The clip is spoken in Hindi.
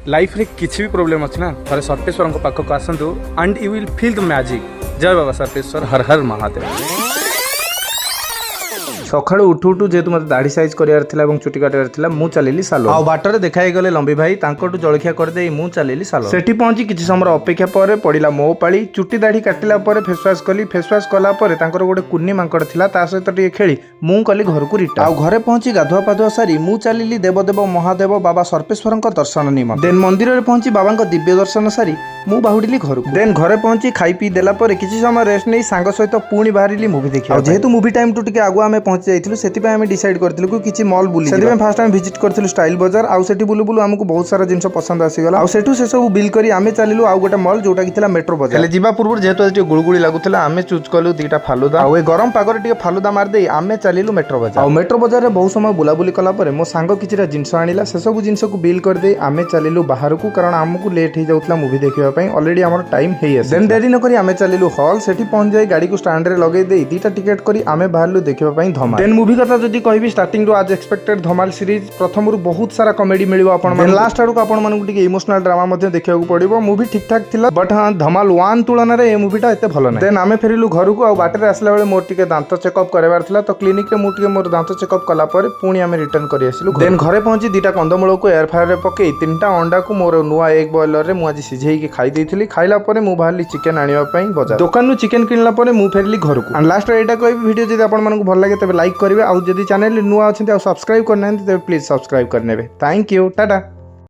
लाइफ रे किसी भी प्रॉब्लम अच्छी ना थोड़े सर्पेश्वर पाखक आसतु and you will feel the magic. जय बाबा सर्पेश्वर, हर हर महादेव। सकाळु उठु उठु जेतु मते दाढ़ी साइज करियार थिला एवं चुटी काटियार थिला मु चलेली सालो आ बाटर देखाई गले लंबी भाई तांकोटु जळखिया कर देई मु चलेली सालो सेठी पहुंची किछि समय अपेक्षा परे पडिला मो पाळी चुटी दाढ़ी काटिला परे फेस वॉश कली फेस वॉश कला परे तांकर गोटे कुन्नी मांकड़ थिला ता सहित टिके खेली मु कली घर को रिटा आ घरे पहुंची गाधुआ पाधुआ सारी मु चलेली देवदेव महादेव बाबा सर्पेश्वरଙ୍କ दर्शन निमंत्रण देन मंदिर रे पहुंची बाबाଙ୍କ दिव्य दर्शन सारी मु बाहुडिली घर को देन घरे पहुंची खाई पी देला परे किछि समय रेस्ट नै सांग सहित पुणी बाहरिली मूवी देखिया आ जेहेतु मूवी टाइम टू टिके आगु आमे पहुंची जाइथिलु सेति पे आमे डिसाइड करथिलु कि किछि मॉल बुली सेति पे फर्स्ट टाइम विजिट करथिलु स्टाइल बाजार आ सेति बुलु बुलु हमकु बहुत सारा जिंस पसंद आसी गला आ सेठु से सब बिल करी आमे चलिलु आ गोटे मॉल जोटा कि थिला मेट्रो बाजार हेले जिबा पूर्व जेहेतु आज गुळगुळी लागुथिला आमे चूज कलु दीटा फालुदा आ ए गरम पागर टिके फालुदा मार देई आमे चलिलु मेट्रो बाजार आ मेट्रो बाजार रे बहुत समय बुलाबुली कला परे मो सांग किछिरा जिंस आनिला से सब जिंस को बिल कर देई आमे चलिलु बाहर को कारण हमकु लेट हे जाउतला मूवी देखिबा पई ऑलरेडी हमर टाइम हे आसी देन देरी न करी आमे चलिलु हॉल सेठी पहुंच जाई गाड़ी को स्टैंड रे लगेई देई दीटा टिकट करी आमे बाहरलु देखिबा पई धमाल देन मूवी कथा जदी कहबी स्टार्टिंग रो आज एक्सपेक्टेड धमाल सीरीज प्रथम रु बहुत सारा कॉमेडी मिलिबो आपण मन लास्ट आडू आपण मन टिके इमोशनल ड्रामा मध्ये देखिया को पड़िबो मूवी ठीक ठाक थिला बट हां धमाल 1 तुलना रे ए मूवीटा एते भलो नै देन आमे फेरिलु घर को आ बाटे रे आसला बेले मोर टिके दांत चेकअप करबार थिला तो क्लिनिक रे मु टिके मोर दांत चेकअप कला परे पुणी आमे रिटर्न करी आसिलु देन घरे पहुंची दीटा कंदमूल को एयर फ्रायर रे पके तीनटा अंडा को मोर नुआ एग बॉयलर रे मु आज सिझेई के खाई देथिली खाइला परे मु बाहरली चिकन आनिबा पई बाजार दुकान नु चिकन किनला परे मु फेरली घर को एंड लास्ट रे एटा कहबी वीडियो जदी आपण मन को भल लागे तबे लाइक करिवे आ जदी चैनल नुआ अछंती आ सब्सक्राइब करना तबे प्लीज सब्सक्राइब करनेबे। Thank you, Tata.